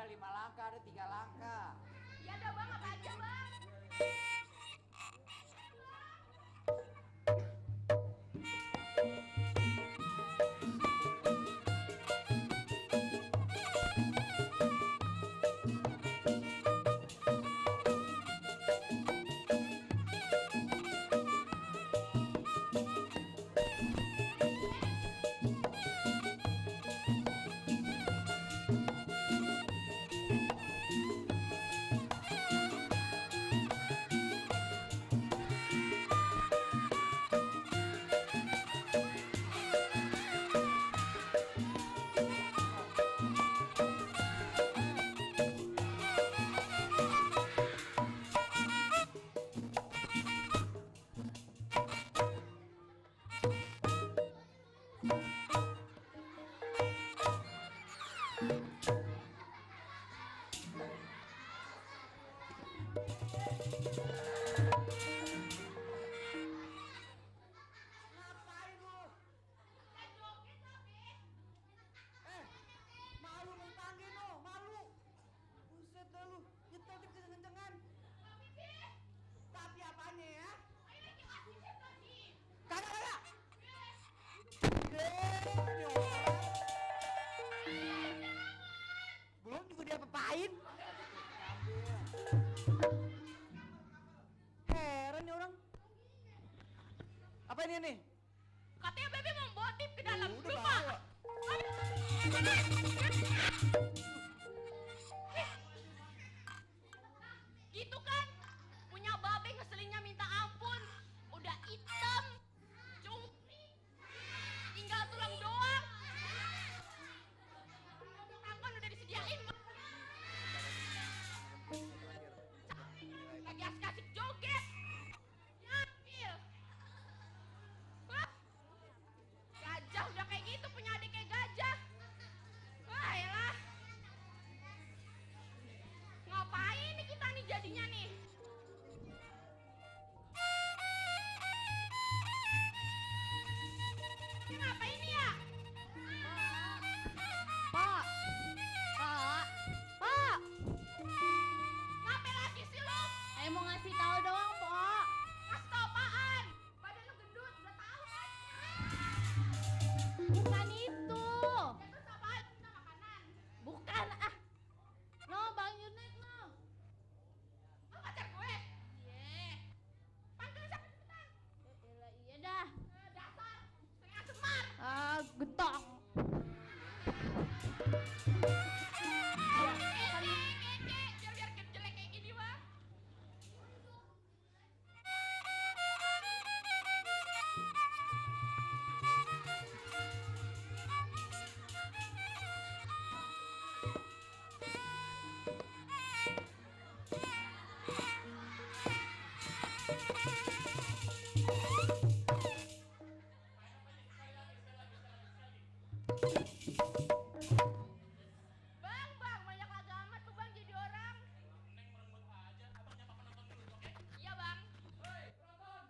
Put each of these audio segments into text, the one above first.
ada 5 langkah, ada 3 langkah. Ya udah bang, apa aja bang? Ngapain lu? Malu dipanggil lu, malu. Buset dah lu, nyetel kenceng-kencengan. Tapi apanya ya? Kagak. Ini orang. Belum juga dia apain. Heran nih orang. Apa ini nih? Katanya Bebe mau bawa tip ke dalam. Udah Lupa. bawa. Gitu kan? Punya Babe ngeselinnya minta ampun. Udah hitam, cungkring, tinggal tulang doang. Angkon udah disediain. Lagi asik-asik joget. Diambil. Wah. Gajah udah kayak gitu, punya adik kayak gajah. Wah, elah. Ngapain nih kita nih jadinya nih? Ini ngapain nih ya? Pak. Pak. Pak. Ngapain lagi sih lo? Mau ngasih tahu doang, Pak. Kasih tau apaan? Badan lo gendut, udah tahu kan? Bukan itu. Ya terus apaan? Minta makanan. Bukan ah. No, Bang Yunet, no. Lo pacar gue? Iya. Panggil siapa cepetan? Iya dah. Dasar, setengah semar. Ah, getong. Kece, biar jelek kayak gini mah. Bang, banyak laga amat tuh bang jadi orang. Neng merenggut aja, abang nyapa penonton dulu, oke? Iya bang. Hei, penonton.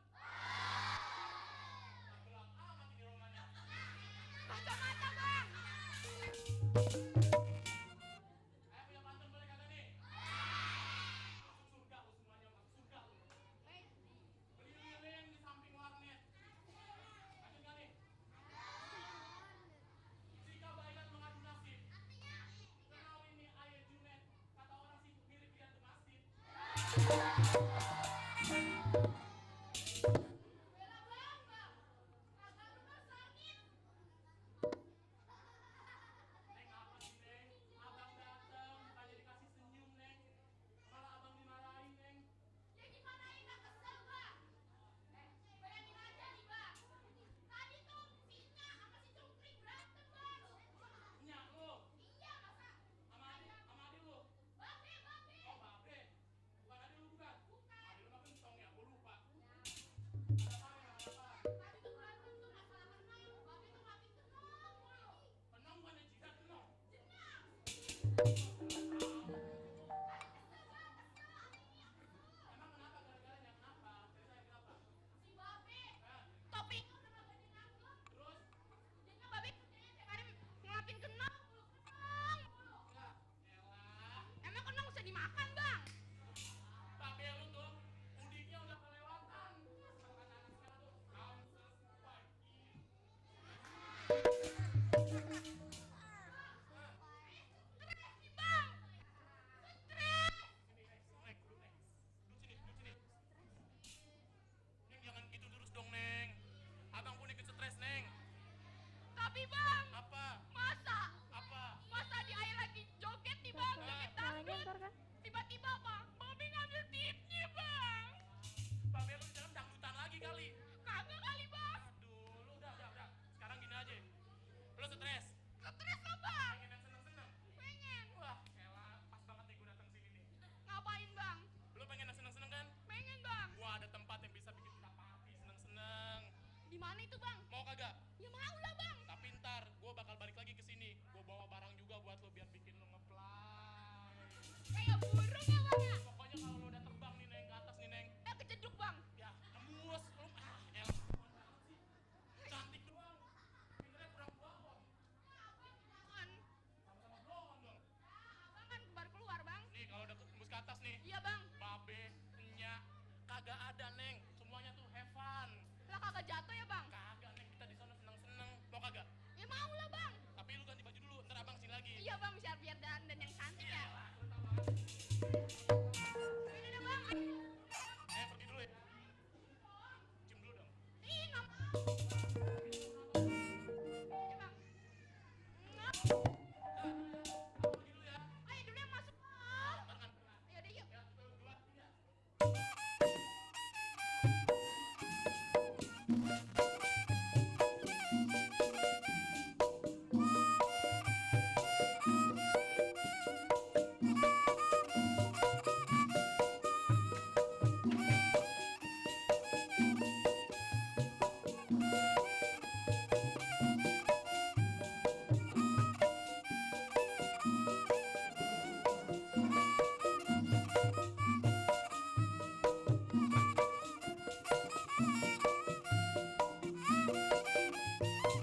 Gelap amat ini romannya. Kacamata bang. Ayo punya pantun boleh kagak nih? Masuk surga lu semuanya, masuk surga lu. Beli lilin di samping warnet. Lanjut gak nih? Jika baikkan mengadu nasib. Kenal ini ayah Junet. Kata orang sibuk mirip dia ke masjid. Bela bang. Kagak rumah sakit. Neng apa sih Neng? Abang dateng, bukannya dikasih senyum Neng. Malah abang dimarahin Neng. Ya dimarahin gak kesel bang. Bayangin aja nih bang. Tadi tuh si Nya sama si Cungkring berantem bang. Nya lu? Iya masa? Sama adik lu? Babe. Oh Babe. Bukan adik lu bukan? Bukan. Adik lu mah kentong ya, gua lupa. Ada apa? Tadi tuh berantem tuh masalah kenong. Babe tuh makin kenong mulu. Kenong bukannya jidat kenong? Jenang. Emang kenapa gara-garanya? Kenapa? Ceritanya kenapa? Si Babe. Topik. Terus? Jadinya Babe kerjanya tiap hari ngelatin kenong mulu. Kenong mulu. Ya elah. tuh bang. Mau kagak? Ya mau lah bang. Tapi ntar gue bakal balik lagi ke sini. Gue bawa barang juga buat lo biar bikin lo nge-fly. Kayak burung ya bang ya. Pokoknya kalau lo udah terbang nih Neng, ke atas nih Neng. Kejeduk bang. Ya, nembus lo. Elah. Cantik doang. Pinternya kurang blon. Kan, Sama-sama blon dong. abang kan baru keluar bang. Nih kalau udah tembus ke atas nih. Iya bang. Babe, nya kagak ada Neng. Semuanya tuh have fun. Lah kagak jatuh ya bang. Kagak Neng, kita di sana seneng-seneng. Mau kagak? Ya mau lah bang. Tapi lu ganti baju dulu, ntar abang sini lagi. Iya bang, biar dandan yang cantik ya. Iyalah, lu tau banget.